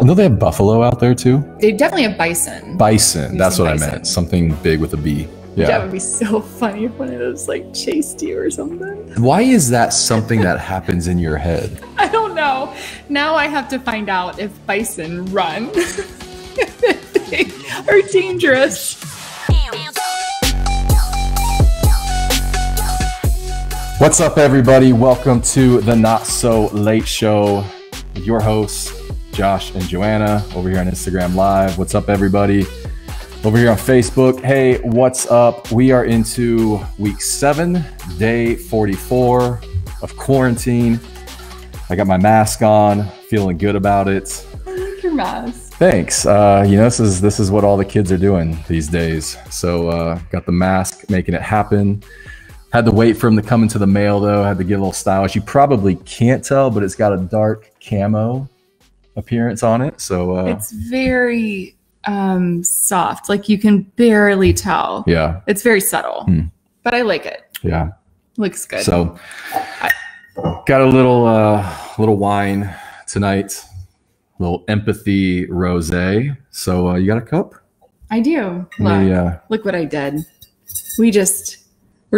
No, they have buffalo out there too. They definitely have bison. Bison. That's what I meant. Something big with a B. Yeah. That would be so funny if one of those like chased you or something. Why is that something that happens in your head? I don't know. Now I have to find out if bison run. They are dangerous. What's up, everybody? Welcome to the Not So Late Show. Your hosts, Josh and Joanna, over here on Instagram Live. What's up, everybody? Over here on Facebook. Hey, what's up? We are into week 7, day 44 of quarantine. I got my mask on, feeling good about it. I like your mask. Thanks. This is what all the kids are doing these days. So got the mask, making it happen. Had to wait for him to come into the mail, though. Had to get a little stylish. You probably can't tell, but it's got a dark camo appearance on it. So it's very soft. Like you can barely tell. Yeah. It's very subtle, but I like it. Yeah. Looks good. So got a little wine tonight, a little empathy rosé. So you got a cup? I do. Look, look what I did. We're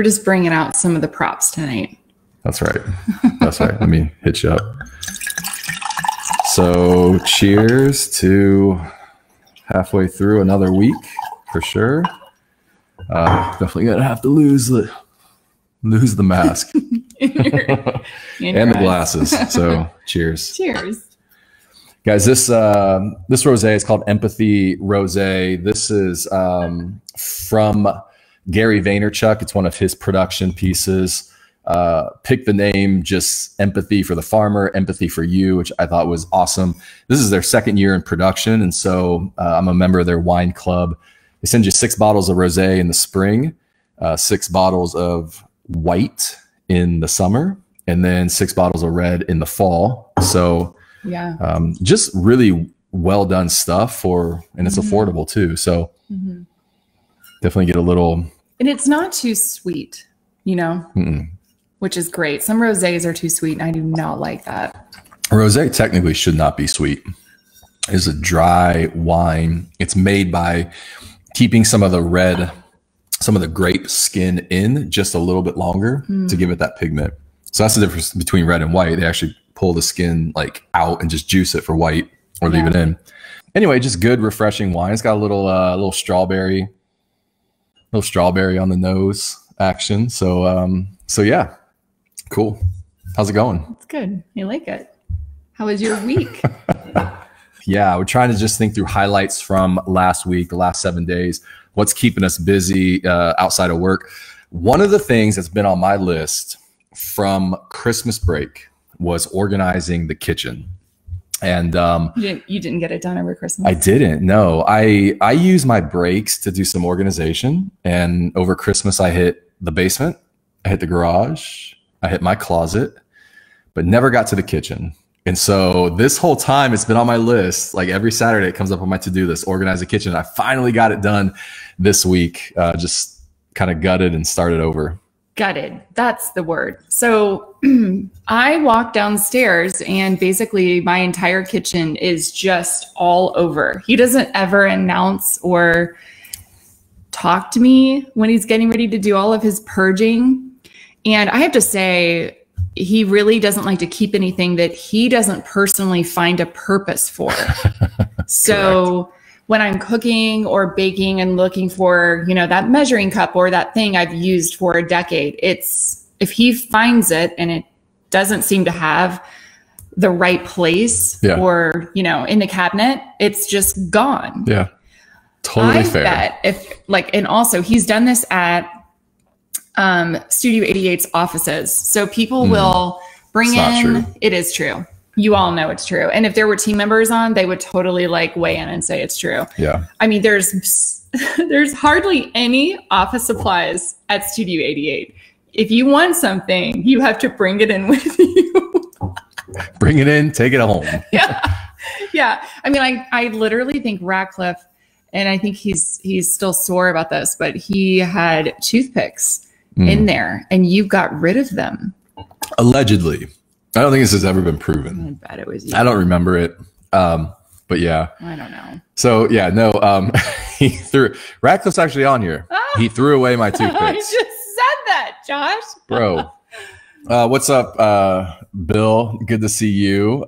just bringing out some of the props tonight. That's right. That's right. Let me hit you up. So cheers to halfway through another week for sure. Definitely gonna have to lose the mask in and the glasses. So cheers. Cheers. Guys, this rosé is called Empathy Rosé. This is from Gary Vaynerchuk. It's one of his production pieces. Pick the name, just empathy for the farmer, empathy for you, which I thought was awesome. This is their 2nd year in production. And so I'm a member of their wine club. They send you 6 bottles of rosé in the spring, 6 bottles of white in the summer, and then 6 bottles of red in the fall. So yeah, just really well done stuff and it's affordable too. So definitely get a little. And it's not too sweet, which is great. Some rosés are too sweet, and I do not like that. Rosé technically should not be sweet. It's a dry wine. It's made by keeping some of the grape skin in just a little bit longer to give it that pigment. So that's the difference between red and white. They actually pull the skin like out and just juice it for white or leave it in. Anyway, just good, refreshing wine. It's got a little strawberry on the nose action. So yeah, cool. How's it going? It's good. I like it. How was your week? Yeah, we're trying to just think through highlights from last week, the last 7 days. What's keeping us busy outside of work? One of the things that's been on my list from Christmas break was organizing the kitchen. And you didn't get it done over Christmas? I didn't. No, I use my breaks to do some organization. And over Christmas, I hit the basement, I hit the garage, I hit my closet, but never got to the kitchen. And so this whole time it's been on my list. Like every Saturday it comes up on my to-do list, organize the kitchen. I finally got it done this week. Just kind of gutted and started over. Gutted. That's the word. So I walk downstairs and basically my entire kitchen is just all over. He doesn't ever announce or talk to me when he's getting ready to do all of his purging. And I have to say, he really doesn't like to keep anything that he doesn't personally find a purpose for. So when I'm cooking or baking and looking for, that measuring cup or that thing I've used for a decade, if he finds it and it doesn't seem to have the right place or, in the cabinet, it's just gone. Yeah. Totally fair. And also he's done this at Studio 88's offices. So people will bring in. It is true. You all know it's true. And if there were team members on, they would totally weigh in and say it's true. Yeah. I mean, there's hardly any office supplies at Studio 88. If you want something, you have to bring it in with you. Bring it in, take it home. Yeah. I mean, I literally think Ratcliffe, and I think he's still sore about this, but he had toothpicks in there and you got rid of them. Allegedly. I don't think this has ever been proven. I bet it was you. I don't remember it. But yeah. I don't know. So yeah, no, he threw, Radcliffe's actually on here. He threw away my toothpicks. I just said that, Josh. Bro. What's up, Bill? Good to see you.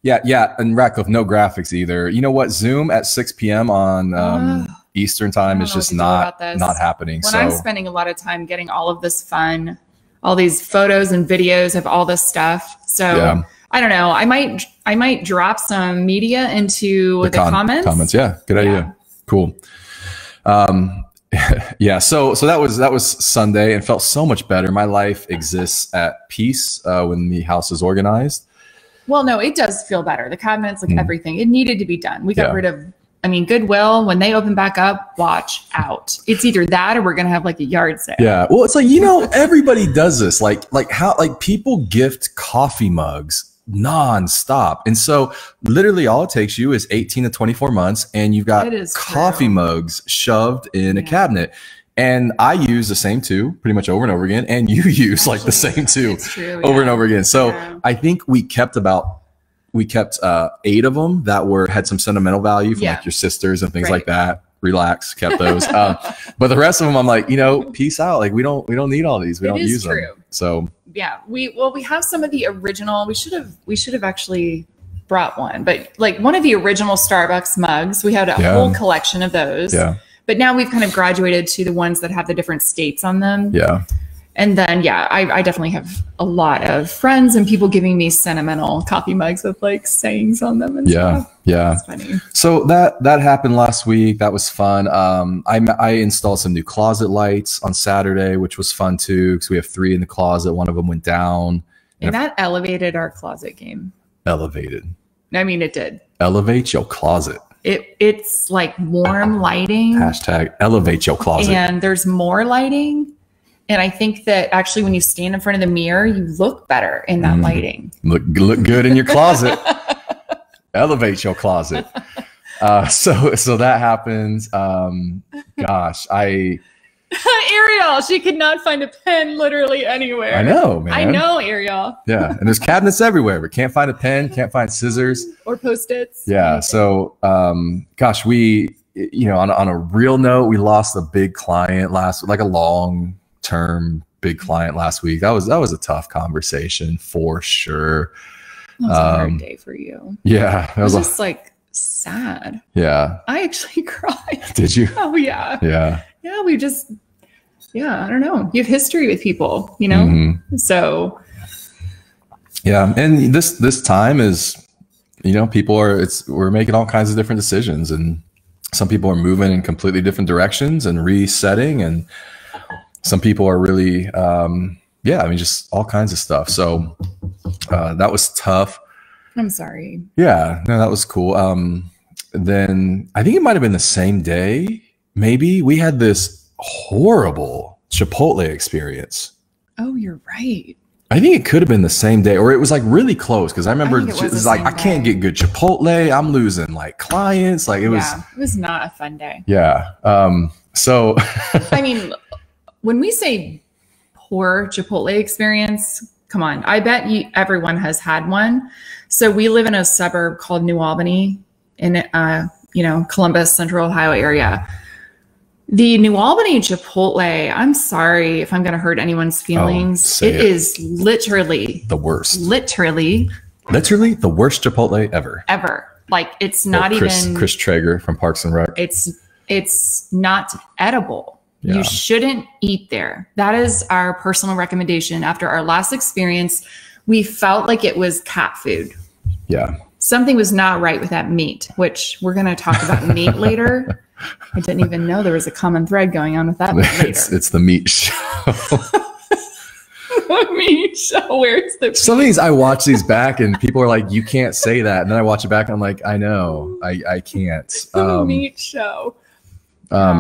Yeah, and Radcliffe, no graphics either. You know what? Zoom at 6 p.m. on Eastern time is just not happening. When I'm spending a lot of time getting all of this fun, all these photos and videos of all this stuff. So yeah. I don't know. I might drop some media into the comments. Yeah, good idea. Cool. Yeah, so that was Sunday and felt so much better. My life exists at peace when the house is organized. Well, no, it does feel better. The cabinets, like everything, it needed to be done. We got rid of, Goodwill, when they open back up, watch out. It's either that or we're going to have like a yard sale. Yeah. Well, it's like, everybody does this. Like people gift coffee mugs nonstop. And so literally all it takes you is 18 to 24 months and you've got coffee mugs shoved in a cabinet. And I use the same two pretty much over and over again. And you use like the same two over and over again. So I think we kept 8 of them that had some sentimental value from like your sisters and things like that. Relax, kept those. But the rest of them, I'm like, peace out. Like we don't need all these. We don't use them. So yeah, we have some of the original. We should have actually brought one, but like one of the original Starbucks mugs. We had a whole collection of those. Yeah. But now we've kind of graduated to the ones that have the different states on them. Yeah. And then, I definitely have a lot of friends and people giving me sentimental coffee mugs with like sayings on them and stuff. Yeah. It's funny. So that happened last week. That was fun. I installed some new closet lights on Saturday, which was fun too, because we have 3 in the closet. One of them went down. And that elevated our closet game. Elevated. I mean, it did. Elevate your closet. It's like warm lighting. Hashtag elevate your closet. And there's more lighting. And I think that actually when you stand in front of the mirror, you look better in that lighting. Look good in your closet. Elevate your closet. So that happens. Gosh, Ariel, she could not find a pen literally anywhere. I know, man. I know, Ariel. Yeah, and there's cabinets everywhere, but can't find a pen, can't find scissors. Or Post-its. Yeah, anything. So, gosh, we, on a real note, we lost a big client like a long-term big client last week. That was a tough conversation for sure. That was a hard day for you. Yeah. It was just like sad. Yeah. I actually cried. Did you? Oh, yeah. Yeah. Yeah, I don't know. You have history with people, So. Yeah. And this time is, we're making all kinds of different decisions, and some people are moving in completely different directions and resetting, and some people are really, just all kinds of stuff. So that was tough. I'm sorry. Yeah, no, that was cool. Then I think it might have been the same day. Maybe we had this horrible Chipotle experience. Oh, you're right. I think it could have been the same day, or it was like really close, because I remember it was like, I can't get good Chipotle. I'm losing like clients. Like it was not a fun day. Yeah. So I mean, when we say poor Chipotle experience, come on. I bet everyone has had one. So we live in a suburb called New Albany in, Columbus, Central Ohio area. The New Albany Chipotle, I'm sorry if I'm going to hurt anyone's feelings. It is literally the worst. Literally the worst Chipotle ever. Ever. Like it's not even Chris Traeger from Parks and Rec. It's not edible. Yeah. You shouldn't eat there. That is our personal recommendation. After our last experience, we felt like it was cat food. Yeah. Something was not right with that meat, which we're going to talk about meat later. I didn't even know there was a common thread going on with that later. It's the meat show. Meat show. Where's the some of these I watch these back and people are like, you can't say that. And then I watch it back and I'm like, I know. I can't. It's the meat show.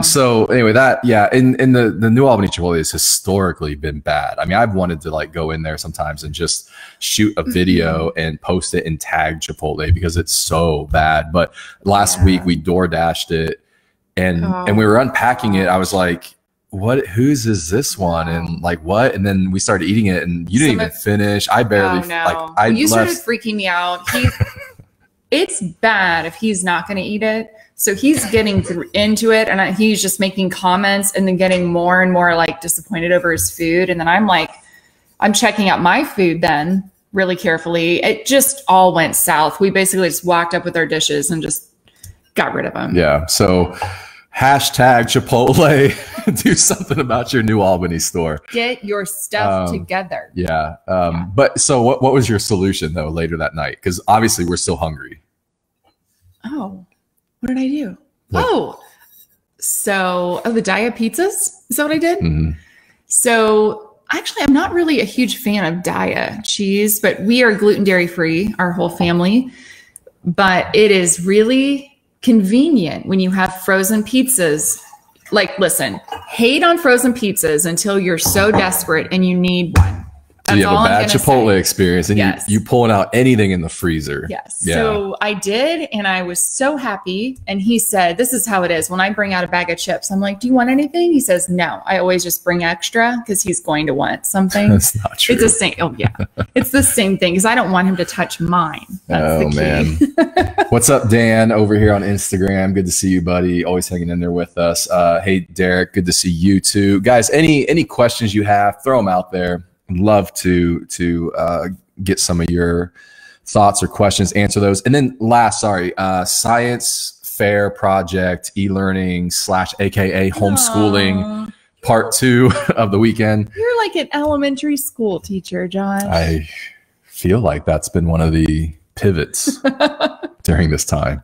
So anyway, in the New Albany Chipotle has historically been bad. I mean, I've wanted to like go in there sometimes and just shoot a video and post it and tag Chipotle because it's so bad. But last week we door dashed it and we were unpacking it. I was like, whose is this one? And like, what? And then we started eating it and you didn't even finish. I barely you started freaking me out. it's bad if he's not going to eat it. So he's getting into it, and he's just making comments and then getting more and more like disappointed over his food. And then I'm like, I'm checking out my food then really carefully. It just all went south. We basically just walked up with our dishes and just got rid of them. Yeah. So hashtag Chipotle, do something about your New Albany store. Get your stuff together. Yeah. But so what was your solution though later that night? Because obviously we're still hungry. Oh, what did I do? So the diet pizzas? Is that what I did? Mm-hmm. So actually, I'm not really a huge fan of diet cheese, but we are gluten dairy free, our whole family. But it is really convenient when you have frozen pizzas. Like, listen, hate on frozen pizzas until you're so desperate and you need one. So you have a bad Chipotle experience and you pulling out anything in the freezer. Yes. Yeah. So I did, and I was so happy. And he said, this is how it is. When I bring out a bag of chips, I'm like, do you want anything? He says, no. I always just bring extra because he's going to want something. That's not true. It's the same. Oh, yeah. It's the same thing because I don't want him to touch mine. That's the key. Man. What's up, Dan, over here on Instagram? Good to see you, buddy. Always hanging in there with us. Hey, Derek, good to see you too. Guys, any questions you have, throw them out there. Love to get some of your thoughts or questions, answer those. And then science fair project, e-learning / AKA homeschooling, part 2 of the weekend. You're like an elementary school teacher, Josh. I feel like that's been one of the pivots during this time,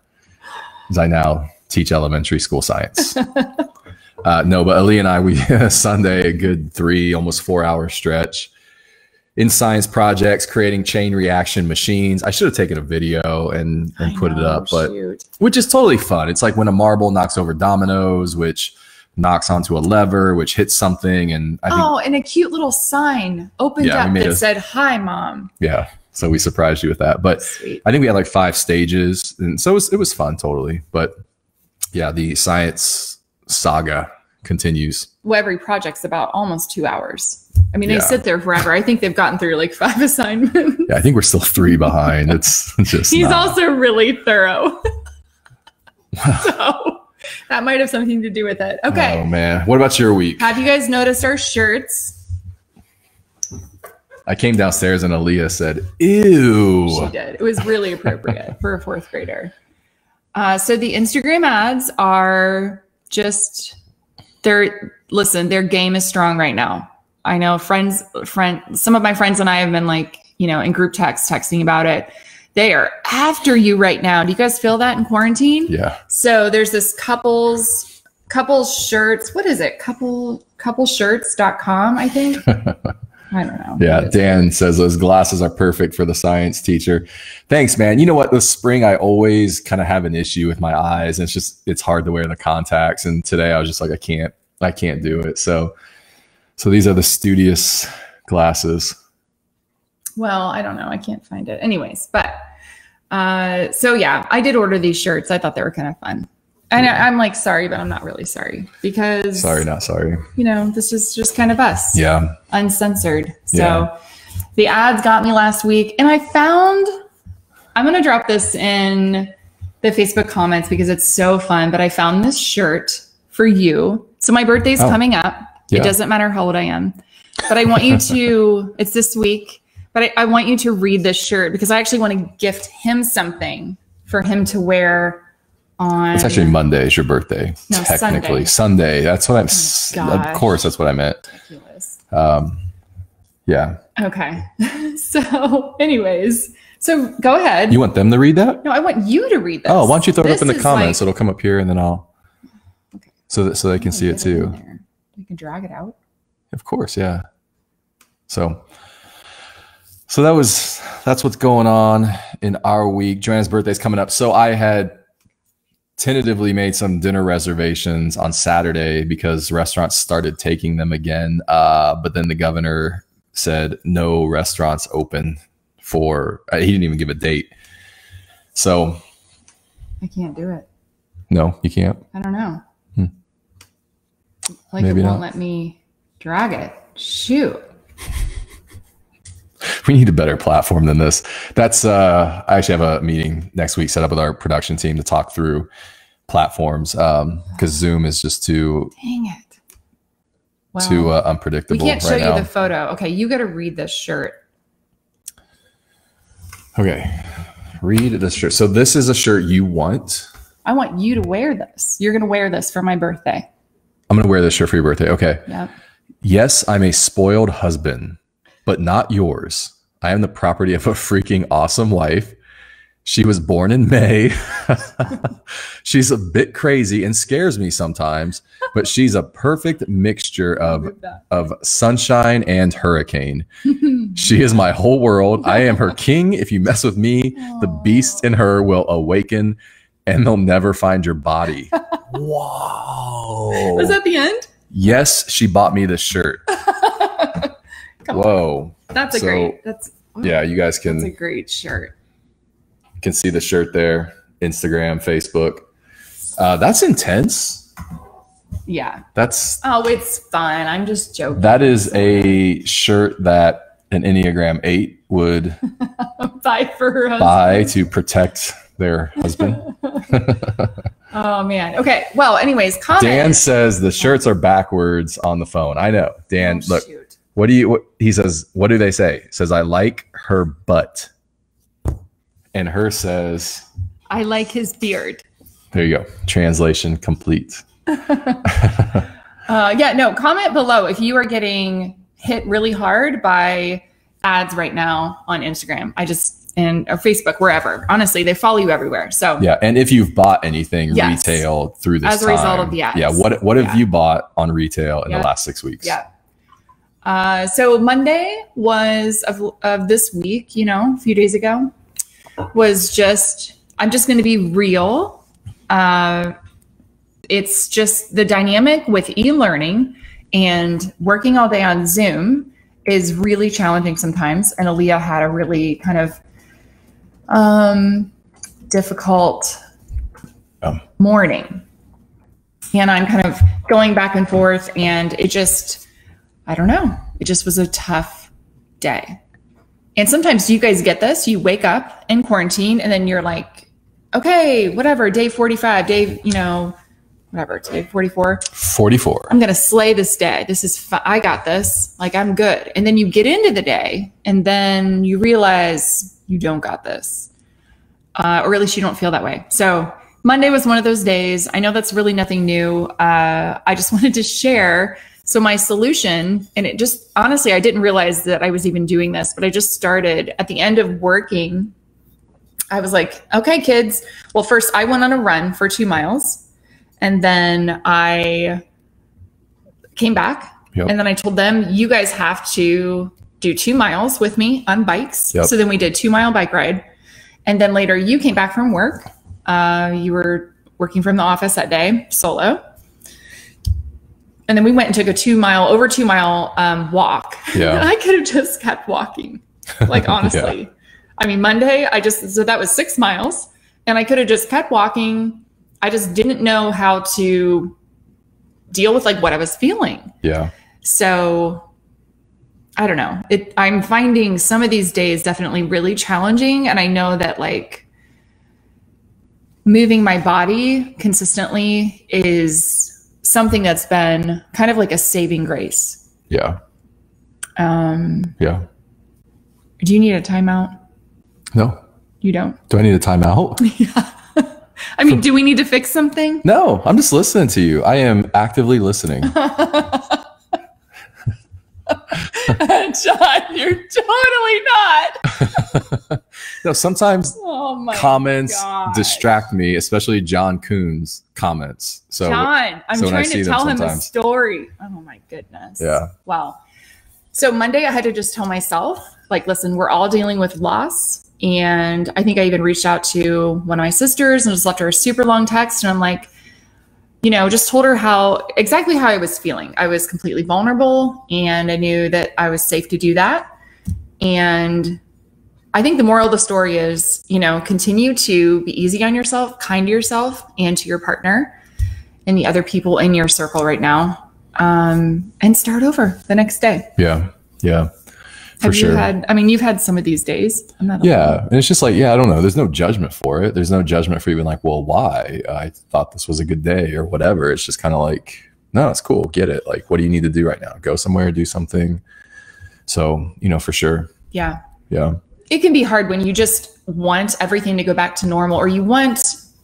as I now teach elementary school science. No, but Ali and I, we Sunday, a good 3, almost 4 hour stretch in science projects, creating chain reaction machines. I should have taken a video and put it up, but which is totally fun. It's like when a marble knocks over dominoes, which knocks onto a lever, which hits something. And I think, and a cute little sign opened up that said, "Hi, Mom." Yeah. So we surprised you with that. But sweet. I think we had like 5 stages. And so it was fun, totally. But yeah, the science saga continues. Well, every project's about almost 2 hours. I mean, they sit there forever. I think they've gotten through like 5 assignments. Yeah, I think we're still 3 behind. It's just He's also really thorough. So that might have something to do with it. Okay. Oh, man. What about your week? Have you guys noticed our shirts? I came downstairs and Aaliyah said, ew. She did. It was really appropriate for a 4th grader. So the Instagram ads are just, their game is strong right now. I know some of my friends and I have been like, in group texting about it. They are after you right now. Do you guys feel that in quarantine? Yeah. So there's this couples shirts. What is it? Coupleshirts.com, I think. I don't know. Yeah. Dan says those glasses are perfect for the science teacher. Thanks, man. You know what? This spring, I always kind of have an issue with my eyes. And it's hard to wear the contacts. And today I was just like, I can't do it. So these are the studious glasses. Well, I don't know. I can't find it. Anyways, but so yeah, I did order these shirts. I thought they were kind of fun. And I'm like, sorry, but I'm not really sorry because sorry, not sorry. This is just kind of us. Yeah. Uncensored. So the ads got me last week, and I'm going to drop this in the Facebook comments because it's so fun, but I found this shirt for you. So my birthday's coming up. Yeah. It doesn't matter how old I am, but I want you to, it's this week, but I want you to read this shirt because I actually want to gift him something for him to wear on. It's actually Monday is your birthday. No, technically. Sunday. That's what of course, that's what I meant. Ridiculous. Yeah. Okay. So anyways, so go ahead. You want them to read that? No, I want you to read this. Oh, why don't you throw it up in the comments? It'll come up here and then I'll, so they can see it too. You can drag it out. Of course, yeah. So that's what's going on in our week. Joanna's birthday's coming up. So I had tentatively made some dinner reservations on Saturday because restaurants started taking them again. But then the governor said no restaurants open for, he didn't even give a date. So I can't do it. No, you can't. I don't know. Like maybe it won't let me drag it. Shoot. We need a better platform than this. That's I actually have a meeting next week set up with our production team to talk through platforms because Zoom is just too unpredictable. We can't show right now. you the photo. Okay, you got to read this shirt. Okay, read this shirt. So this is a shirt you want. I want you to wear this. You're going to wear this for my birthday. I'm going to wear this shirt for your birthday. Okay. Yep. Yes, I'm a spoiled husband, but not yours. I am the property of a freaking awesome wife. She was born in May. She's a bit crazy and scares me sometimes, but she's a perfect mixture of sunshine and hurricane. She is my whole world. I am her king. If you mess with me, the beast in her will awaken and they'll never find your body. Whoa. Was that the end? Yes, she bought me this shirt. Whoa. That's great. Yeah, you guys can. That's a great shirt. You can see the shirt there. Instagram, Facebook. That's intense. Yeah. It's fun. I'm just joking. That is a shirt that an Enneagram 8 would buy for her husband. Buy to protect their husband. Oh man. Okay. Well, anyways, comment. Dan says the shirts are backwards on the phone. I know. Dan, look. Shoot. He says, what do they say? He says, I like her butt. And her says, I like his beard. There you go. Translation complete. Comment below if you are getting hit really hard by ads right now on Instagram. Or Facebook, wherever. Honestly, they follow you everywhere. So yeah, and if you've bought anything retail through this as a result of the ads. Yeah, what have you bought on retail in the last 6 weeks? Yeah. So Monday was of this week, a few days ago, was I'm just going to be real. It's just the dynamic with e-learning and working all day on Zoom is really challenging sometimes. And Aaliyah had a really kind of difficult morning. And I'm kind of going back and forth and I don't know. It just was a tough day. And sometimes you guys get this, you wake up in quarantine and then you're like, okay, whatever, day 45, day 44. 44. I'm going to slay this day. This is, I got this. Like, I'm good. And then you get into the day and then you realize you don't got this. Or at least you don't feel that way. So Monday was one of those days. I know that's really nothing new. I just wanted to share. So my solution, and it just, honestly, I didn't realize that I was even doing this, but I just started at the end of working. I was like, okay, kids. Well, first I went on a run for 2 miles and then I came back and then I told them, you guys have to do 2 miles with me on bikes. Yep. So then we did 2 mile bike ride. And then later you came back from work. You were working from the office that day, solo. And then we went and took a over 2 mile walk. Yeah. And I could have just kept walking. Like, honestly. Yeah. I mean, Monday, so that was 6 miles and I could have just kept walking. I just didn't know how to deal with like what I was feeling. Yeah. So I don't know. I'm finding some of these days definitely really challenging. And I know that like moving my body consistently is something that's been kind of like a saving grace. Yeah. Yeah. Do you need a timeout? No. You don't? Do I need a timeout? Yeah. I mean, do we need to fix something? No, I'm just listening to you. I am actively listening. John, you're totally not. No, sometimes comments distract me, especially John Kuhn's comments. So John, I'm trying to tell him a story. Oh my goodness. Yeah. Wow. So Monday I had to just tell myself, like, listen, we're all dealing with loss. And I think I even reached out to one of my sisters and just left her a super long text. And I'm like, just told her exactly how I was feeling. I was completely vulnerable and I knew that I was safe to do that. And I think the moral of the story is, continue to be easy on yourself, kind to yourself and to your partner and the other people in your circle right now. And start over the next day. Yeah. Yeah. Have you had, I mean, you've had some of these days. I'm not yeah. And it's just like, yeah, I don't know. There's no judgment for it. There's no judgment for even like, well, why? I thought this was a good day or whatever. It's just kind of like, no, it's cool. Get it. Like, what do you need to do right now? Go somewhere, do something. So, you know, for sure. Yeah. Yeah. It can be hard when you just want everything to go back to normal, or you want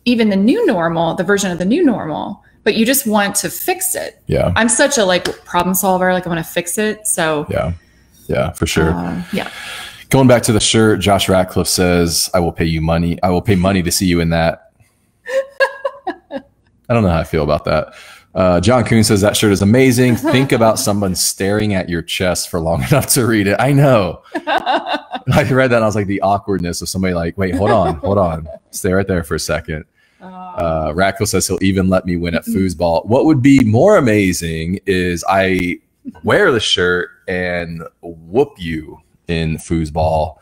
even the new normal, the version of the new normal, but you just want to fix it. Yeah. I'm such a like problem solver. Like I want to fix it. So yeah. Yeah, for sure. Yeah. Going back to the shirt, Josh Ratcliffe says, I will pay you money. I will pay money to see you in that. I don't know how I feel about that. John Kuhn says that shirt is amazing. Think about someone staring at your chest for long enough to read it. I know. I read that and I was like, the awkwardness of somebody like, wait, hold on. Stay right there for a second. Ratcliffe says he'll even let me win at foosball. What would be more amazing is I wear the shirt and whoop you in foosball,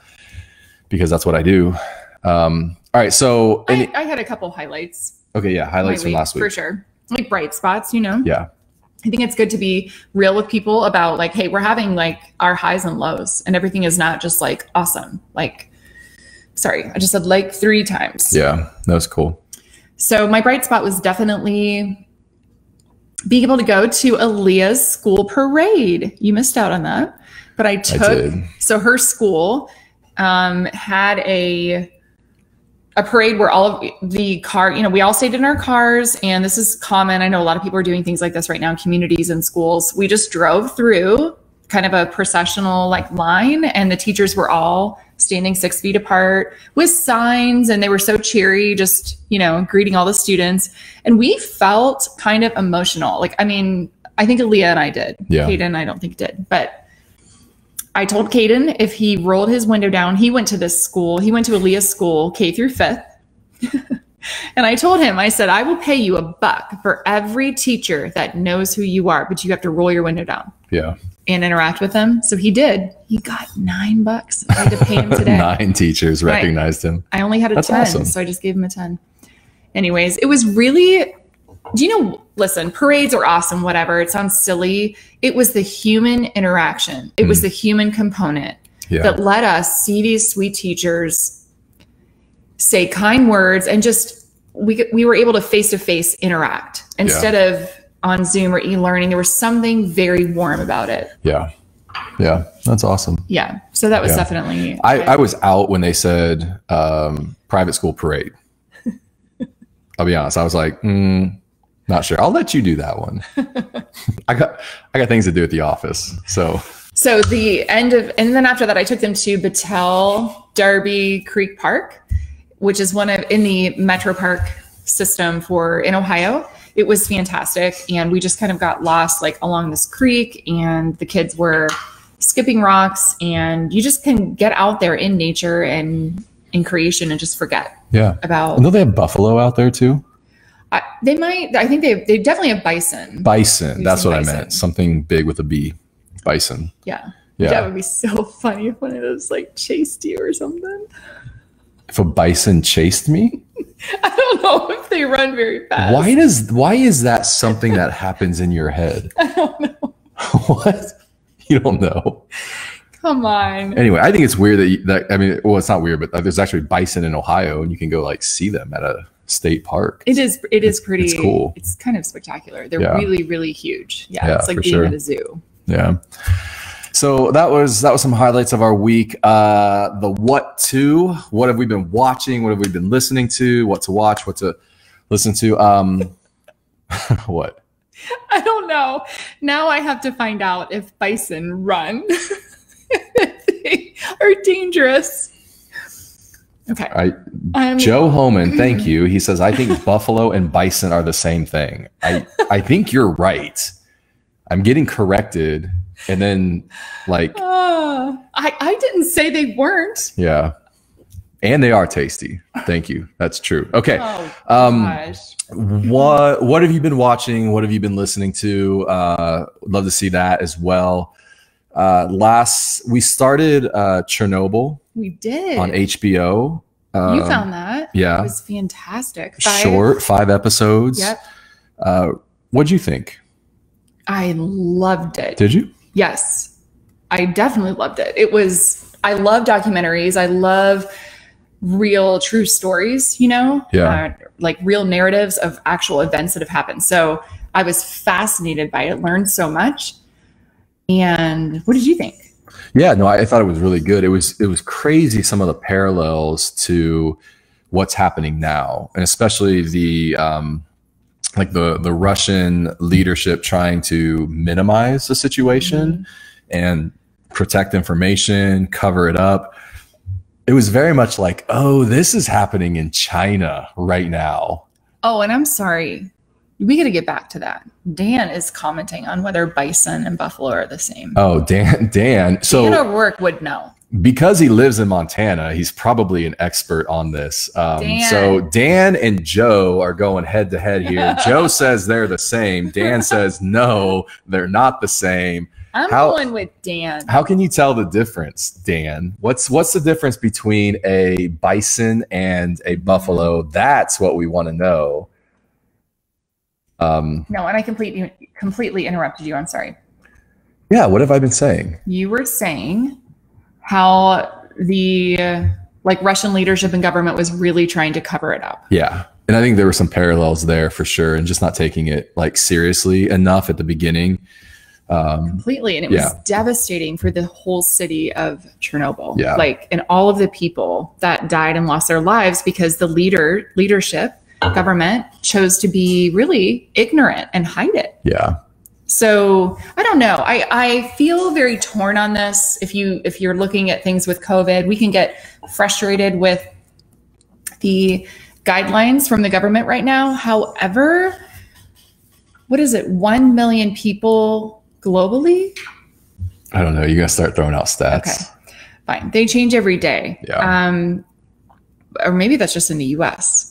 because that's what I do. All right. So I had a couple highlights. Okay. Yeah. Highlights from last week. For sure. Like bright spots, you know? Yeah. I think it's good to be real with people about like, hey, we're having like our highs and lows, and everything is not just like awesome. Like, sorry, I just said like 3 times. Yeah. That was cool. So my bright spot was definitely being able to go to Aaliyah's school parade. You missed out on that, but I took, so her school had a parade where all of the car, you know, we all stayed in our cars, and this is common. I know a lot of people are doing things like this right now in communities and schools. We just drove through kind of a processional like line, and the teachers were all standing 6 feet apart with signs, and they were so cheery, just, you know, greeting all the students. And we felt kind of emotional. Like, I mean, I think Aaliyah and I did. Yeah. Caden, I don't think did, but I told Caden if he rolled his window down, he went to this school. He went to Aaliyah's school, K through 5th. And I told him, I said, I will pay you $1 for every teacher that knows who you are, but you have to roll your window down. Yeah. And interact with them. So he did. He got $9. I had to pay him today. 9 teachers recognized him. I only had a 10, awesome. So I just gave him a 10. Anyways, it was really, do you know, listen, parades are awesome, whatever. It sounds silly. It was the human interaction. It was the human component that let us see these sweet teachers say kind words, and just, we were able to face-to-face interact instead of on Zoom or e-learning. There was something very warm about it. Yeah. Yeah. That's awesome. Yeah. So that was definitely, I was out when they said private school parade. I'll be honest. I was like, not sure. I'll let you do that one. I got things to do at the office. So the end of, and then after that, I took them to Battelle Darby Creek Park, which is in the Metro Park system in Ohio. It was fantastic. And we just kind of got lost like along this creek, and the kids were skipping rocks, and you just can get out there in nature and in creation and just forget about. I know they have buffalo out there too. They might. I think they definitely have bison. Bison. That's what I meant. Something big with a B. Bison. Yeah. Yeah. That would be so funny if one of those like chased you or something. If a bison chased me? I don't know if they run very fast. Why is that something that happens in your head? I don't know. What? You don't know? Come on. Anyway, I think it's weird that I mean, well, it's not weird, but there's actually bison in Ohio, and you can go like see them at a state park. It is pretty. It's cool. It's kind of spectacular. They're really, really huge. Yeah, it's like being at a zoo. Yeah. So that was some highlights of our week. The what have we been watching? What have we been listening to? What to watch? What to listen to? What? I don't know. Now I have to find out if bison run. They are dangerous. Okay. Joe Homan, thank you. He says, I think buffalo and bison are the same thing. I think you're right. I'm getting corrected. And then like I didn't say they weren't. Yeah. And they are tasty. Thank you. That's true. Okay. Oh, gosh. What have you been watching? What have you been listening to? Love to see that as well. We started Chernobyl. We did. On HBO. You found that. Yeah. It was fantastic. 5 episodes. Yep. What'd you think? I loved it. Did you? Yes. I definitely loved it. I love documentaries. I love real true stories, like real narratives of actual events that have happened. So I was fascinated by it, learned so much. And what did you think? Yeah, no, I thought it was really good. It was crazy, some of the parallels to what's happening now, and especially the the Russian leadership trying to minimize the situation and protect information, cover it up. It was very much like, oh, this is happening in China right now. Oh, and I'm sorry. We got to get back to that. Dan is commenting on whether bison and buffalo are the same. Oh, Dan. So Dan O'Rourke would know. Because he lives in Montana, he's probably an expert on this. So Dan and Joe are going head to head here. Joe says they're the same. Dan says, no, they're not the same. I'm going with Dan. How can you tell the difference, Dan? What's the difference between a bison and a buffalo? That's what we want to know. No, and I completely interrupted you. I'm sorry. Yeah, what have I been saying? You were saying how the Russian leadership and government was really trying to cover it up. Yeah. And I think there were some parallels there for sure, and just not taking it seriously enough at the beginning. Completely. And it was devastating for the whole city of Chernobyl. Yeah. And all of the people that died and lost their lives because the leadership, government chose to be really ignorant and hide it. Yeah. So I don't know. I feel very torn on this. If you're looking at things with COVID, we can get frustrated with the guidelines from the government right now. However, what is it? 1 million people globally? I don't know. You got to start throwing out stats. Okay, fine. They change every day. Yeah. Or maybe that's just in the US.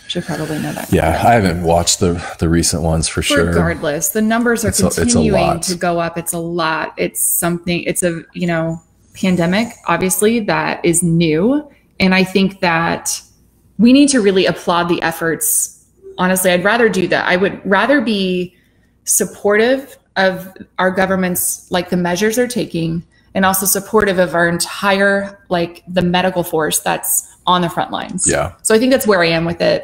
Should probably know that. Yeah, I haven't watched the recent ones for sure. Regardless, the numbers are continuing to go up. It's a lot. It's something. It's a pandemic, obviously, that is new, and I think that we need to really applaud the efforts. Honestly, I'd rather do that. I would rather be supportive of our government's the measures they're taking, and also supportive of our entire the medical force that's on the front lines. Yeah. So I think that's where I am with it.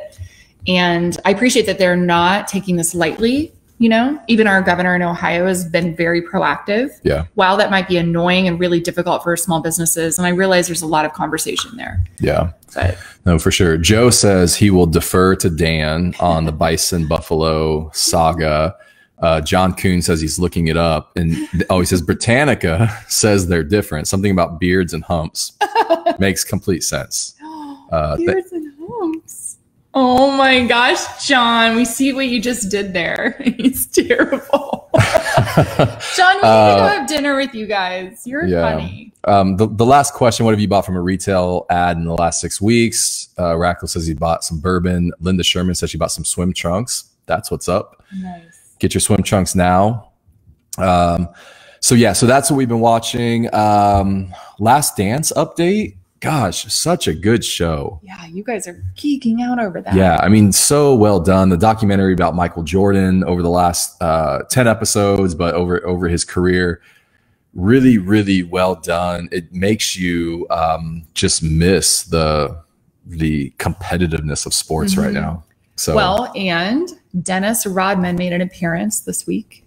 And I appreciate that they're not taking this lightly. Even our governor in Ohio has been very proactive. Yeah. While that might be annoying and really difficult for small businesses. And I realize there's a lot of conversation there. Yeah. But no, for sure. Joe says he will defer to Dan on the bison buffalo saga. John Kuhn says he's looking it up, and he says Britannica says they're different. Something about beards and humps makes complete sense. Beards and humps. Oh my gosh, John! We see what you just did there. He's terrible. John, we need to go have dinner with you guys. You're funny. The last question: what have you bought from a retail ad in the last 6 weeks? Rackle says he bought some bourbon. Linda Sherman says she bought some swim trunks. That's what's up. Nice. Get your swim trunks now. So that's what we've been watching. Last Dance update. Gosh, such a good show. Yeah, you guys are geeking out over that. Yeah, I mean, so well done. The documentary about Michael Jordan over the last 10 episodes, but over his career, really, really well done. It makes you just miss the competitiveness of sports right now. So and Dennis Rodman made an appearance this week.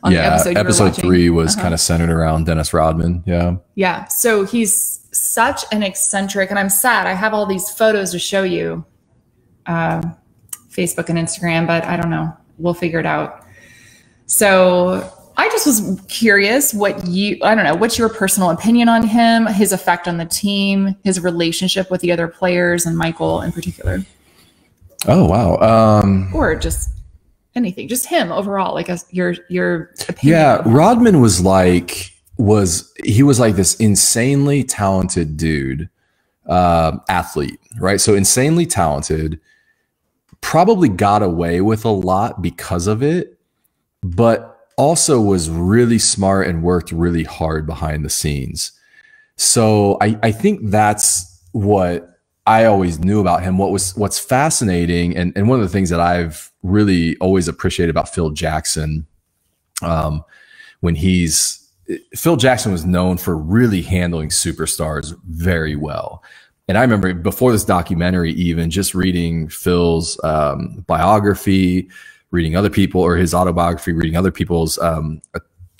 On the episode 3 was kind of centered around Dennis Rodman. Yeah. So he's such an eccentric, and I'm sad. I have all these photos to show you, Facebook and Instagram, but I don't know. We'll figure it out. So I just was curious what's your personal opinion on him, his effect on the team, his relationship with the other players, and Michael in particular. Oh, wow. Or just anything, just him overall, your opinion. Yeah, Rodman was like this insanely talented dude, athlete, right? So insanely talented, probably got away with a lot because of it, but also was really smart and worked really hard behind the scenes. So I think that's what I always knew about him. What's fascinating, and one of the things that I've really always appreciated about Phil Jackson, when he's Phil Jackson was known for really handling superstars very well. And I remember before this documentary, even just reading Phil's biography, reading other people, or his autobiography, reading other people's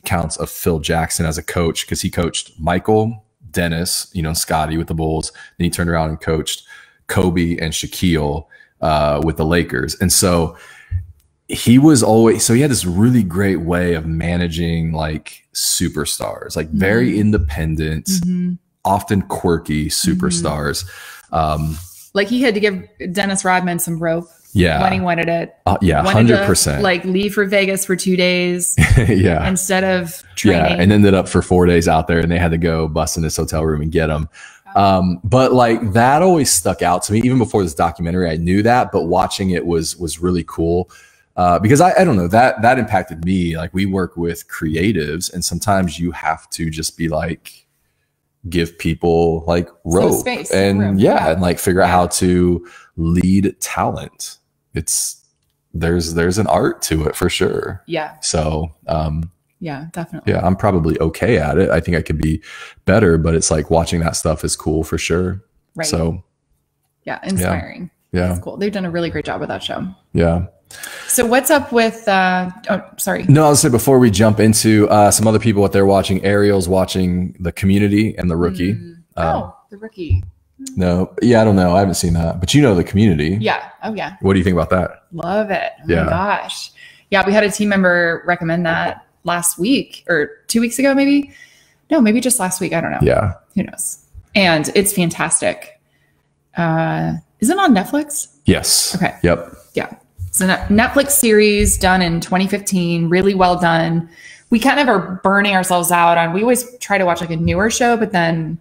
accounts of Phil Jackson as a coach, because he coached Michael, Dennis, Scotty with the Bulls. Then he turned around and coached Kobe and Shaquille with the Lakers. And so he had this really great way of managing like superstars, like very independent, often quirky superstars. Like he had to give Dennis Rodman some rope. Yeah. When he wanted it. Yeah. 100%. Like leave for Vegas for 2 days. Yeah. Instead of training. Yeah. And ended up for 4 days out there, and they had to go bust in his hotel room and get him. But like that always stuck out to me. Even before this documentary, I knew that, but watching it was really cool. Because I don't know, that impacted me. Like we work with creatives, and sometimes you have to just be like, give people like rope space, and room. and like figure out how to lead talent. There's an art to it for sure. Yeah. So, yeah, definitely. Yeah, I'm probably okay at it. I think I could be better, but it's like watching that stuff is cool for sure. Right. So yeah, inspiring. Yeah. That's cool. They've done a really great job with that show. Yeah. So what's up with, sorry. No, I'll say before we jump into some other people, what they're watching, Ariel's watching The Community and The Rookie. The Rookie. No. Yeah, I don't know. I haven't seen that, but The Community. Yeah. Oh yeah. What do you think about that? Love it. Oh my gosh. Yeah. We had a team member recommend that last week or 2 weeks ago, maybe. No, maybe just last week. I don't know. Yeah. Who knows? And it's fantastic. Is it on Netflix? Yes. Okay. Yep. Yeah. It's a Netflix series done in 2015, really well done. We kind of are burning ourselves out on, we always try to watch like a newer show, but then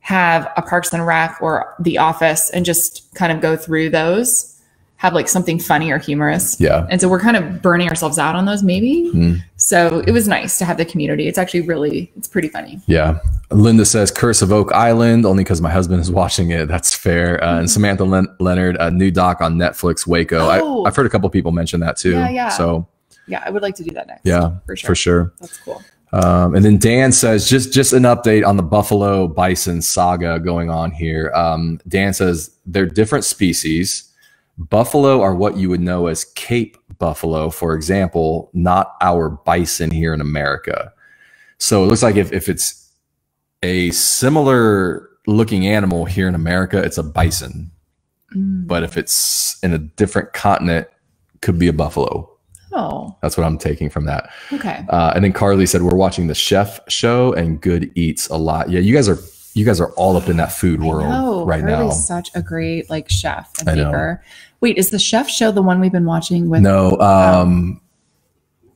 have a Parks and Rec or The Office and just kind of go through those, have like something funny or humorous. Yeah. And so we're kind of burning ourselves out on those maybe. So it was nice to have The Community. It's actually it's pretty funny. Yeah. Linda says Curse of Oak Island, only because my husband is watching it. That's fair. And Samantha Leonard, a new doc on Netflix, Waco. Oh. I've heard a couple people mention that too. Yeah. So yeah, I would like to do that next. Yeah, for sure. That's cool. And then Dan says, just an update on the buffalo bison saga going on here. Dan says they're different species. Buffalo are what you would know as Cape buffalo, for example, not our bison here in America. So it looks like if it's a similar looking animal here in America, it's a bison. But if it's in a different continent, could be a buffalo. Oh, that's what I'm taking from that. Okay. And then Carly said, we're watching the Chef Show and Good Eats a lot. Yeah, you guys are all up in that food world right now. Carly's such a great like chef and baker. Wait, is the Chef Show the one we've been watching with? No.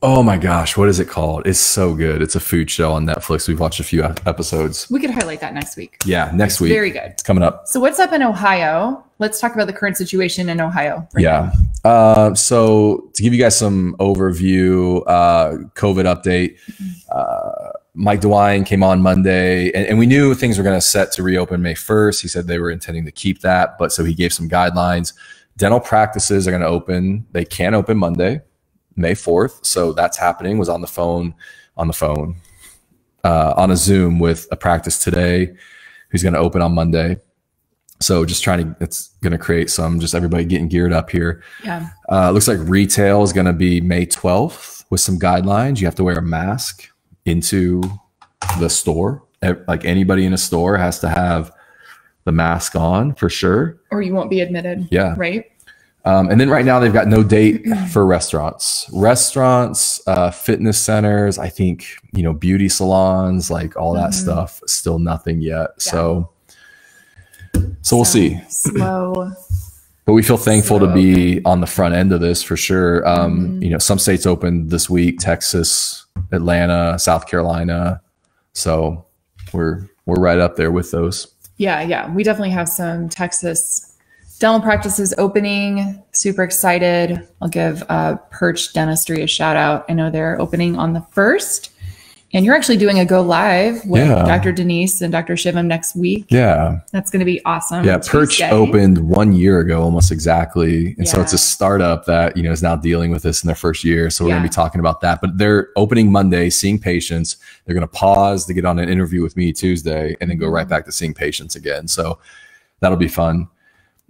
Oh my gosh, what is it called? It's so good. It's a food show on Netflix. We've watched a few episodes. We could highlight that next week. Yeah, next week. Very good. It's coming up. So what's up in Ohio? Let's talk about the current situation in Ohio. So to give you guys some overview, COVID update, Mike DeWine came on Monday, and we knew things were going to set to reopen May 1st. He said they were intending to keep that, but so he gave some guidelines. Dental practices are going to open. They can open Monday, May 4th. So that's happening. Was on a Zoom with a practice today who's going to open on Monday. So it's going to create just everybody getting geared up here. Yeah. Looks like retail is going to be May 12th with some guidelines. You have to wear a mask into the store. Like anybody in a store has to have the mask on for sure. Or you won't be admitted. Yeah. Right. And then right now they've got no date for restaurants, fitness centers, I think, beauty salons, like all that stuff, still nothing yet. Yeah. So we'll see. Slow. But we feel thankful to be on the front end of this for sure. Some states opened this week, Texas, Atlanta, South Carolina. So we're right up there with those. Yeah. We definitely have some Texas dental practices opening. Super excited. I'll give Perch Dentistry a shout out. I know they're opening on the 1st. And you're actually doing a go live with Yeah. Dr. Denise and Dr. Shivam next week. Yeah. That's going to be awesome. Yeah. Perch Tuesday. opened 1 year ago, almost exactly. And so Yeah. it's a startup that, you know, is now dealing with this in their first year. So we're going to be talking about that, but they're opening Monday, seeing patients. They're going to pause to get on an interview with me Tuesday and then go right back to seeing patients again. So that'll be fun.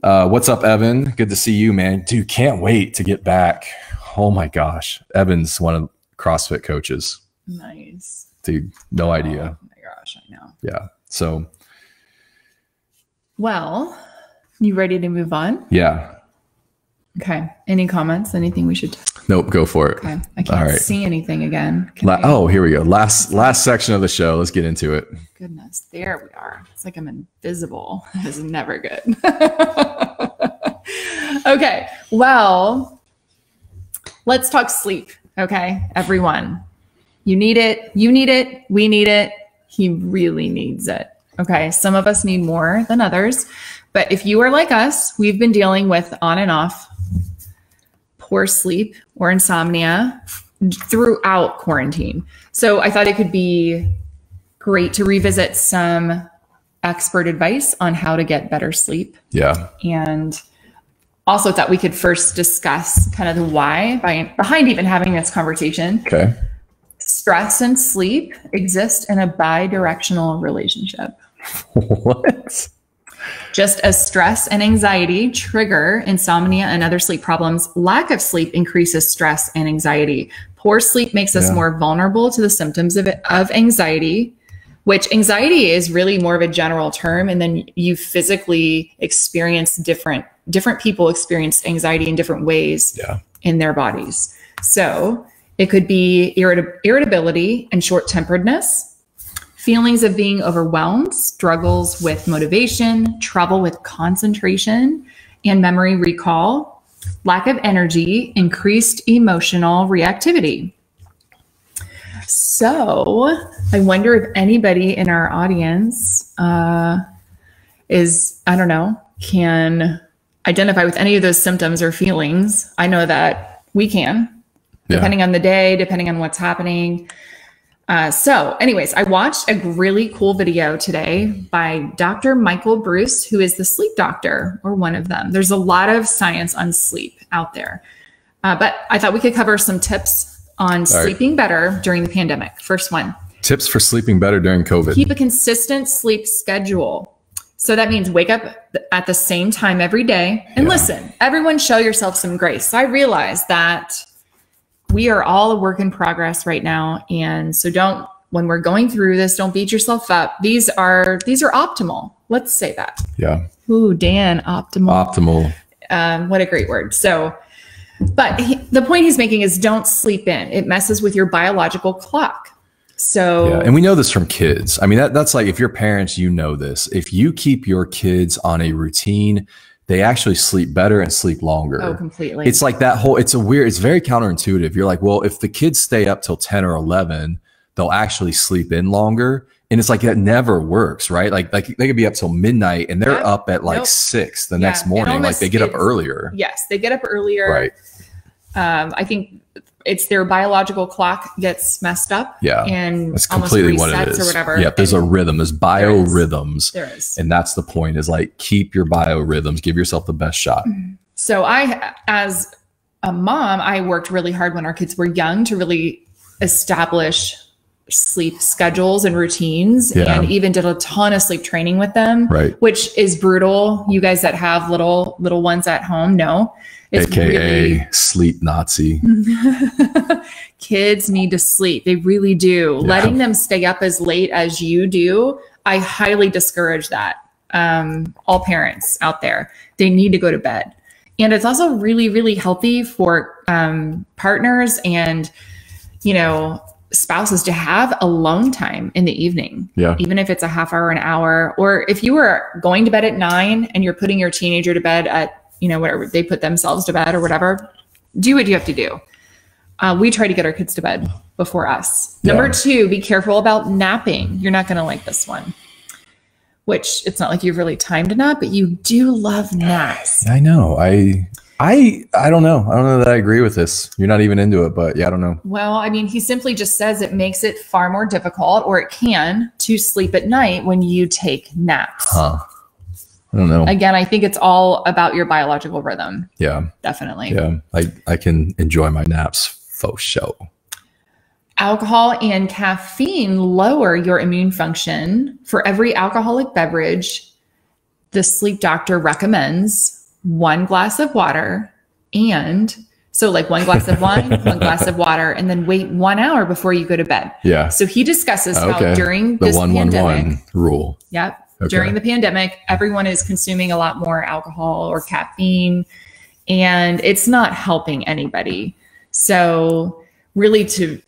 What's up, Evan? Good to see you, man. Dude, can't wait to get back. Oh my gosh. Evan's one of CrossFit coaches. Nice. Dude, no idea. Oh my gosh, I know. Yeah. So, well, you ready to move on? yeah. Okay. Any comments? Anything we should? Nope. Go for it. Okay. I can't see anything again. Oh, here we go. Last section of the show. Let's get into it. Goodness, there we are. It's like I'm invisible. This is never good. Okay. Well, let's talk sleep. Okay, everyone. You need it. You need it. We need it. He really needs it. Okay. Some of us need more than others. But if you are like us, we've been dealing with on and off poor sleep or insomnia throughout quarantine. So I thought it could be great to revisit some expert advice on how to get better sleep. Yeah. And also thought we could first discuss kind of the why behind even having this conversation. Okay. Stress and sleep exist in a bi-directional relationship. What? Just as stress and anxiety trigger insomnia and other sleep problems, lack of sleep increases stress and anxiety. Poor sleep makes us more vulnerable to the symptoms of anxiety, which anxiety is really more of a general term. And then you physically experience different people experience anxiety in different ways in their bodies. So it could be irritability and short-temperedness, feelings of being overwhelmed, struggles with motivation, trouble with concentration and memory recall, lack of energy, increased emotional reactivity. So I wonder if anybody in our audience can identify with any of those symptoms or feelings. I know that we can, depending on the day, depending on what's happening. So anyways, I watched a really cool video today by Dr. Michael Breus, who is the sleep doctor, or one of them. There's a lot of science on sleep out there. But I thought we could cover some tips on sleeping better during the pandemic. First one. Tips for sleeping better during COVID. Keep a consistent sleep schedule. So that means wake up at the same time every day. And listen, everyone show yourself some grace. So I realize that we are all a work in progress right now. And so when we're going through this, don't beat yourself up. These are optimal. Let's say that. Yeah. Ooh, Dan, optimal. What a great word. So, but the point he's making is don't sleep in. It messes with your biological clock. So, and we know this from kids. I mean, that's like, if you're parents, you know this. If you keep your kids on a routine, they actually sleep better and sleep longer. Oh, completely. It's like that whole, it's very counterintuitive. You're like, well, if the kids stay up till 10 or 11, they'll actually sleep in longer. And it's like, that never works, right? Like they could be up till midnight and they're up at like 6 the next morning. Like they get up earlier. Yes, they get up earlier. Right. I think it's their biological clock gets messed up. Yeah. And that's completely what it is. Or whatever. Yeah. There's a rhythm. There's biorhythms. There is. And that's the point, is like, keep your biorhythms, give yourself the best shot. So as a mom, I worked really hard when our kids were young to really establish sleep schedules and routines, and even did a ton of sleep training with them, which is brutal. You guys that have little ones at home know. It's AKA really, sleep Nazi. Kids need to sleep. They really do. Yeah. Letting them stay up as late as you do, I highly discourage that. All parents out there, they need to go to bed. And it's also really, really healthy for partners and, spouses to have alone time in the evening. Yeah. Even if it's a half hour, an hour, or if you were going to bed at 9 and you're putting your teenager to bed at, whatever they put themselves to bed or whatever, do what you have to do. We try to get our kids to bed before us. Yeah. Number 2, be careful about napping. You're not going to like this one, which it's not like you've really timed to nap, but you do love naps. I know. I don't know. I don't know that I agree with this. You're not even into it, but yeah, I don't know. Well, I mean, he simply just says it makes it far more difficult, or it can, to sleep at night when you take naps. Huh. I don't know. Again, I think it's all about your biological rhythm. Yeah. Definitely. Yeah. I can enjoy my naps faux show. Alcohol and caffeine lower your immune function. For every alcoholic beverage, the sleep doctor recommends 1 glass of water. And so like 1 glass of wine, 1 glass of water, and then wait 1 hour before you go to bed. Yeah. So he discusses how during the this 1-1-1 pandemic rule. Yep. Okay. During the pandemic, everyone is consuming a lot more alcohol or caffeine, and it's not helping anybody. So really, to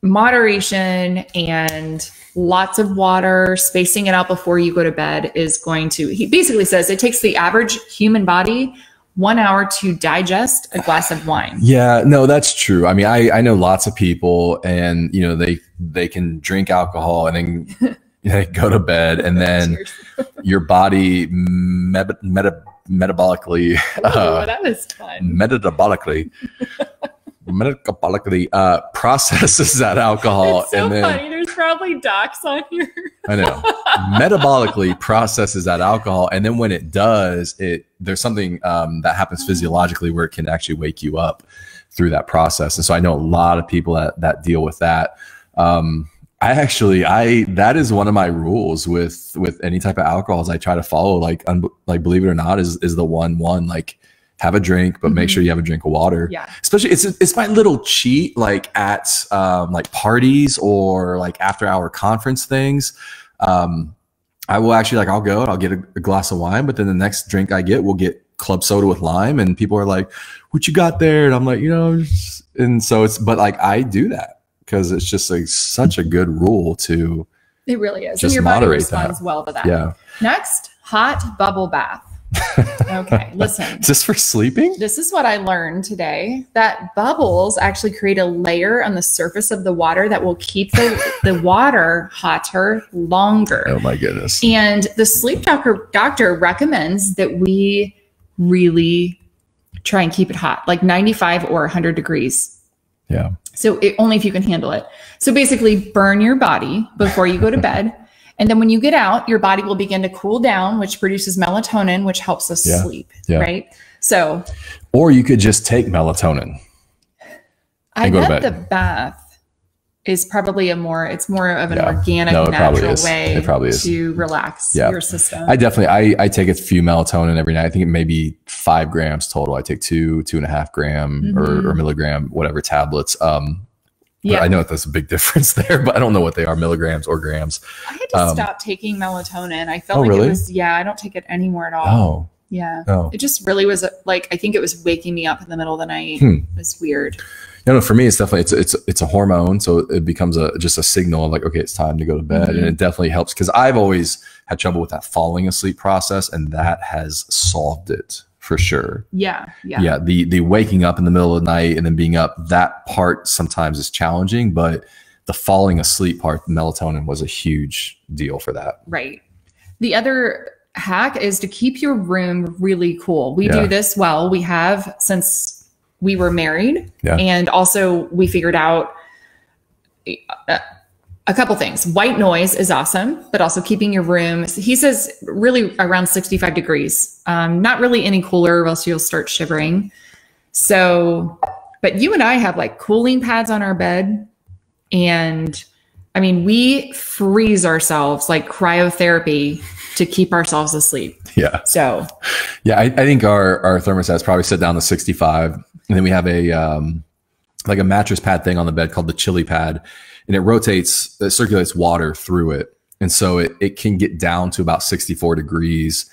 moderation and lots of water, spacing it out before you go to bed is going to, he basically says it takes the average human body 1 hour to digest a glass of wine. Yeah, no, that's true. I mean, I know lots of people, and you know, they can drink alcohol and then go to bed, and then your body metabolically that was fun. metabolically processes that alcohol. It's so and then, funny. There's probably docs on here. I know. Metabolically processes that alcohol, and then when it does, there's something that happens physiologically where it can actually wake you up through that process. And so I know a lot of people that deal with that. That is one of my rules with any type of alcohols I try to follow. Like believe it or not, is the 1-1. Like, have a drink, but make sure you have a drink of water. Yeah. Especially it's my little cheat, like at like parties or like after hour conference things. I will actually, like, I'll go and I'll get a glass of wine, but then the next drink I get will get club soda with lime, and people are like, "What you got there?" And I'm like, and so but like I do that because it's just like such a good rule to. It really is. Just And your body moderate responds well to that. Yeah. Next, hot bubble bath. Okay, listen. Is this for sleeping? This is what I learned today, that bubbles actually create a layer on the surface of the water that will keep the water hotter longer. Oh my goodness. And the sleep doctor recommends that we really try and keep it hot, like 95 or 100 degrees. Yeah. So only if you can handle it. So basically burn your body before you go to bed. And then when you get out, your body will begin to cool down, which produces melatonin, which helps us sleep, right? So, or you could just take melatonin. I bet the bath is probably it's more of an organic, natural way to relax your system. I definitely, I take a few melatonin every night. I think it may be 5 grams total. I take 2.5 gram or milligram, whatever tablets. I know that's a big difference there, but I don't know what they are, milligrams or grams. I had to stop taking melatonin. I felt like it was, I don't take it anymore at all. Oh. Yeah. Oh. It just really was like, I think it was waking me up in the middle of the night. It was weird. No, for me, it's definitely, it's a hormone. So it becomes just a signal of like, okay, it's time to go to bed. And it definitely helps because I've always had trouble with that falling asleep process, and that has solved it. For sure. Yeah. The waking up in the middle of the night and then being up, that part sometimes is challenging, but the falling asleep part, melatonin was a huge deal for that. Right. The other hack is to keep your room really cool. We do this well. We have since we were married, and also we figured out a couple things. White noise is awesome, but also keeping your room, he says, really around 65 degrees. Not really any cooler or else you'll start shivering. So, but you and I have like cooling pads on our bed. And I mean, we freeze ourselves like cryotherapy to keep ourselves asleep. Yeah. So, yeah, I think our thermostats probably set down to 65. And then we have like a mattress pad thing on the bed called the chili pad. And it circulates water through it. And so it can get down to about 64 degrees.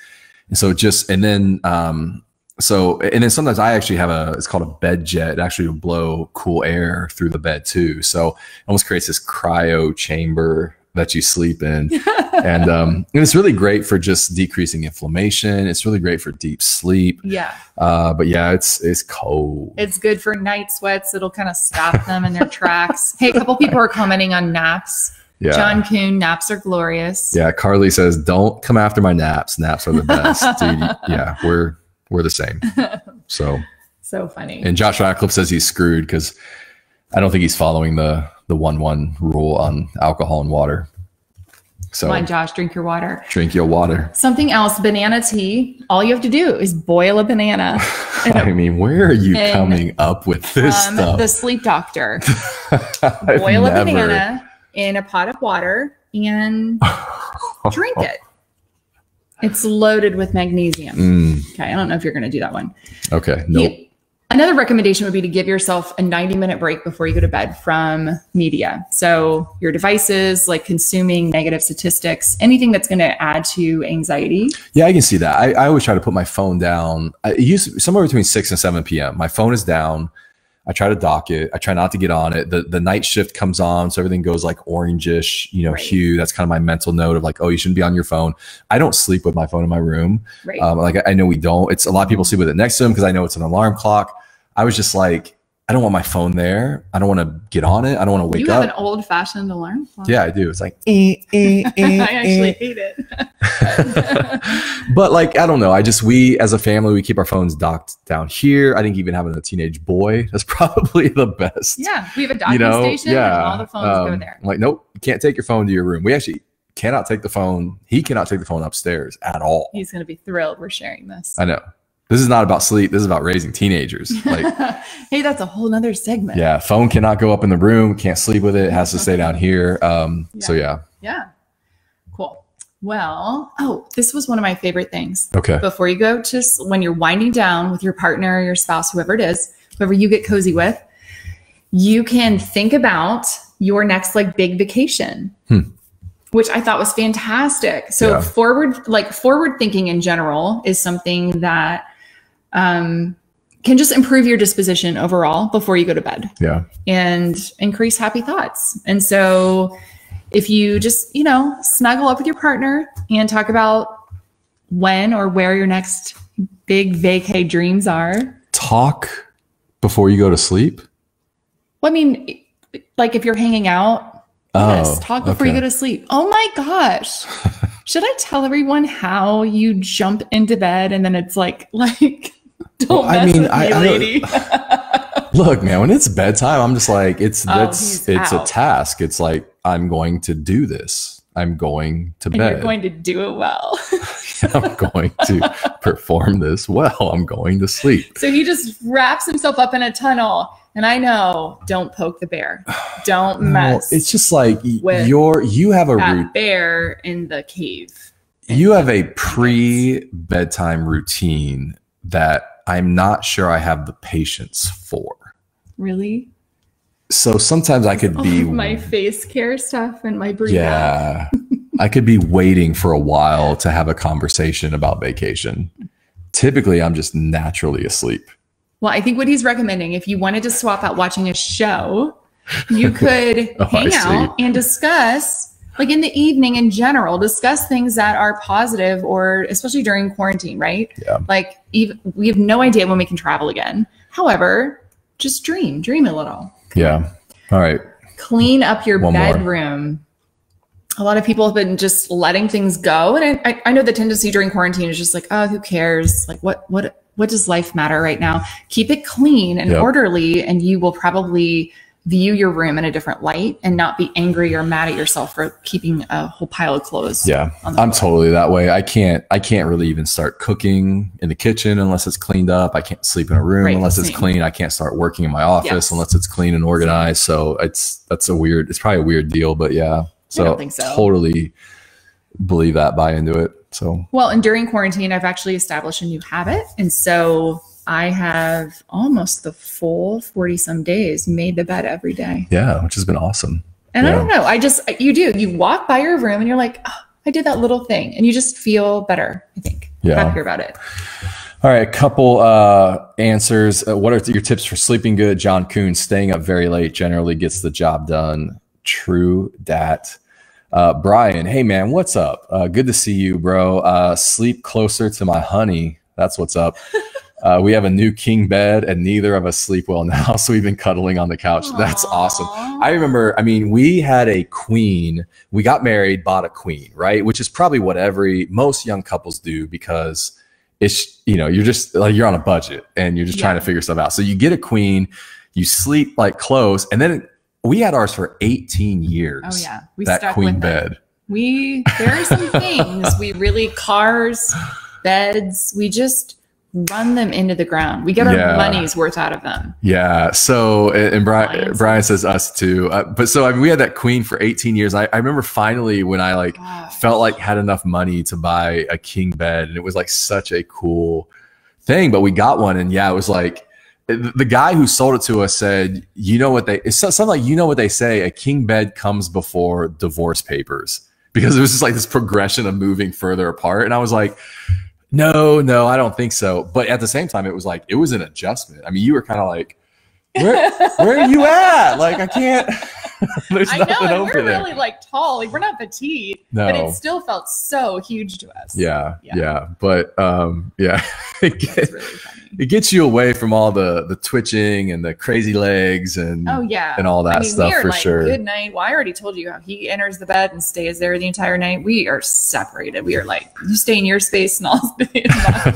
And so then sometimes I actually have it's called a bed jet. It actually will blow cool air through the bed too. So it almost creates this cryo chamber that you sleep in. And it's really great for just decreasing inflammation. It's really great for deep sleep. Yeah. But yeah, it's cold. It's good for night sweats. It'll kind of stop them in their tracks. Hey, a couple people are commenting on naps. Yeah. John Kuhn, naps are glorious. Yeah. Carly says, don't come after my naps. Naps are the best. Dude, yeah, we're the same. So So funny. And Josh Radcliffe says he's screwed because I don't think he's following the 1-1 rule on alcohol and water. So come on, Josh, drink your water. Drink your water. Something else, banana tea. All you have to do is boil a banana. I mean, where are you coming up with this stuff? The sleep doctor. Boil a banana in a pot of water and drink it. It's loaded with magnesium. Okay, I don't know if you're going to do that one. Okay, nope. Another recommendation would be to give yourself a 90-minute break before you go to bed from media. So your devices, like consuming negative statistics, anything that's going to add to anxiety. Yeah, I can see that. I always try to put my phone down. I use somewhere between 6 and 7 p.m. My phone is down. I try to dock it. I try not to get on it. The night shift comes on, so everything goes like orangish, hue. That's kind of my mental note of like, oh, you shouldn't be on your phone. I don't sleep with my phone in my room. Right. Like I know we don't. It's a lot of people sleep with it next to them because I know it's an alarm clock. I was just like, I don't want my phone there. I don't want to get on it. I don't want to wake up. You have an old-fashioned alarm clock. Yeah, I do. It's like, I actually hate it. But like, I don't know. We as a family, we keep our phones docked down here. I think even having a teenage boy, that's probably the best. Yeah, we have a docking station and all the phones go there. I'm like, nope, you can't take your phone to your room. We actually cannot take the phone. He cannot take the phone upstairs at all. He's going to be thrilled we're sharing this. I know. This is not about sleep. This is about raising teenagers. Like, hey, that's a whole nother segment. Yeah. Phone cannot go up in the room. Can't sleep with it. It has to stay down here. So yeah. Yeah. Cool. Well, this was one of my favorite things. Okay. Before you go to, when you're winding down with your partner, your spouse, whoever it is, whoever you get cozy with, you can think about your next like big vacation. Which I thought was fantastic. So forward thinking in general is something that can just improve your disposition overall before you go to bed. Yeah. And increase happy thoughts. And so if you just, snuggle up with your partner and talk about when or where your next big vacay dreams are. Talk before you go to sleep? Well, I mean, like if you're hanging out, yes, talk before you go to sleep. Oh my gosh. Should I tell everyone how you jump into bed and then it's like don't mess with me, lady. Look, man, when it's bedtime, I'm just like, it's a task. It's like, I'm going to do this. I'm going to bed. You're going to do it well. I'm going to perform this well. I'm going to sleep. So he just wraps himself up in a tunnel. And I know, don't poke the bear. Don't mess. It's just like you have a bear in the cave. You have a pre-bedtime routine that I'm not sure I have the patience for. Really? So sometimes I could be my face care stuff and my breathing. Yeah. I could be waiting for a while to have a conversation about vacation. Typically, I'm just naturally asleep. Well, I think what he's recommending, if you wanted to swap out watching a show, you could hang out and discuss, like in the evening in general, discuss things that are positive, or especially during quarantine, right? Yeah. Like we have no idea when we can travel again. However, just dream a little. Yeah. All right. Clean up your bedroom. A lot of people have been just letting things go. And I know the tendency during quarantine is just like, oh, who cares? Like what does life matter right now? Keep it clean and orderly, and you will probably view your room in a different light and not be angry or mad at yourself for keeping a whole pile of clothes. Yeah, I'm totally that way. I can't really even start cooking in the kitchen unless it's cleaned up. I can't sleep in a room unless it's clean. I can't start working in my office unless it's clean and organized. So it's probably a weird deal, but yeah. So I don't think so. Totally believe that, buy into it. So well, and during quarantine, I've actually established a new habit. And so I have almost the full 40 some days made the bed every day. Yeah, which has been awesome. And I don't know, you walk by your room and you're like, oh, I did that little thing. And you just feel better, I think. Happier about it. All right, a couple answers. What are your tips for sleeping good? John Kuhn, staying up very late generally gets the job done. True dat. Brian, hey man, what's up? Good to see you, bro. Sleep closer to my honey. That's what's up. We have a new king bed and neither of us sleep well now. So we've been cuddling on the couch. Aww. That's awesome. I remember, we had a queen. We got married, bought a queen, right? Which is probably what most young couples do, because it's, you know, you're just like, you're on a budget and you're just trying to figure stuff out. So you get a queen, you sleep like close, and then we had ours for 18 years. Oh yeah. We that stuck queen with bed. It. There are some things we really, cars, beds, we just run them into the ground. We get our money's worth out of them. Yeah. So, and Brian says us too. But so, I mean, we had that queen for 18 years. I remember finally when I like felt like had enough money to buy a king bed, and it was like such a cool thing, but we got one, and yeah, it was like, the guy who sold it to us said, you know what it's something like, you know what they say, a king bed comes before divorce papers, because it was just like this progression of moving further apart. And I was like, no, I don't think so. But at the same time, it was like, it was an adjustment. I mean, you were kind of like, where are you at? Like, I can't, there's nothing over there. We're really like tall. Like, we're not petite, but it still felt so huge to us. Yeah. But yeah, It's really funny. It gets you away from all the twitching and the crazy legs and and all that stuff for sure. Good night. Well, I already told you how he enters the bed and stays there the entire night. We are separated. We are like, you stay in your space and I'll stay in mine.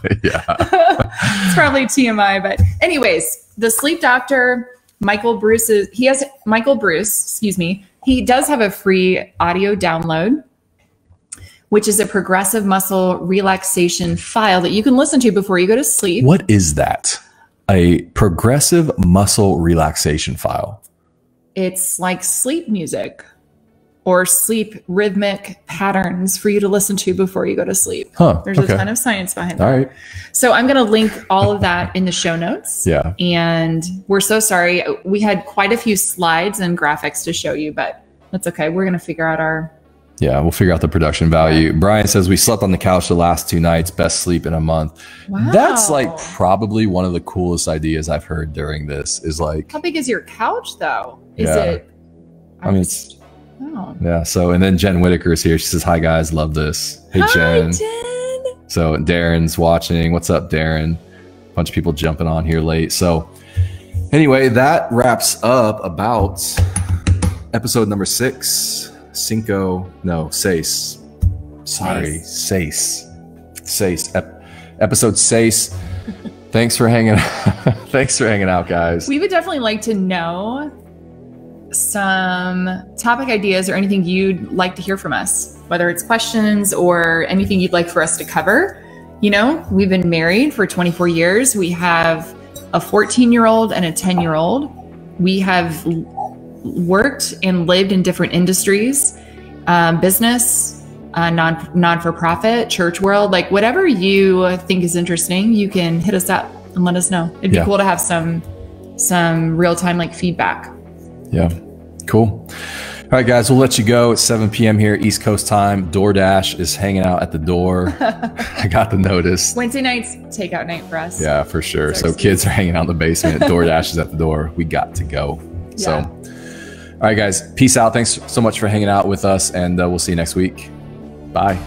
It's probably TMI, but anyways, the sleep doctor, Michael Breus, excuse me. He does have a free audio download, which is a progressive muscle relaxation file that you can listen to before you go to sleep. What is that? A progressive muscle relaxation file? It's like sleep music or sleep rhythmic patterns for you to listen to before you go to sleep. There's a ton of science behind that. All right. So I'm going to link all of that in the show notes. Yeah. And we're so sorry. We had quite a few slides and graphics to show you, but that's okay. We're going to figure out we'll figure out the production value. Brian says, we slept on the couch the last 2 nights, best sleep in a month. Wow. That's like probably one of the coolest ideas I've heard during this is like. How big is your couch though? Is it? Yeah. So, and then Jen Whitaker is here. She says, hi guys, love this. Hey, Jen. So Darren's watching. What's up, Darren? A bunch of people jumping on here late. So anyway, that wraps up about episode number 6. Seis. Episode 6. Thanks for hanging out, guys. We would definitely like to know some topic ideas or anything you'd like to hear from us, whether it's questions or anything you'd like for us to cover. You know, we've been married for 24 years. We have a 14-year-old and a 10-year-old. We have worked and lived in different industries, business, non-for-profit, church world, like whatever you think is interesting, you can hit us up and let us know. It'd be cool to have some real-time like feedback. Yeah. Cool. All right, guys, we'll let you go. It's 7 p.m. here, East Coast time. DoorDash is hanging out at the door. I got the notice. Wednesday nights, takeout night for us. Yeah, for sure. So kids are hanging out in the basement. DoorDash is at the door. We got to go. So, all right, guys, peace out. Thanks so much for hanging out with us, and we'll see you next week. Bye.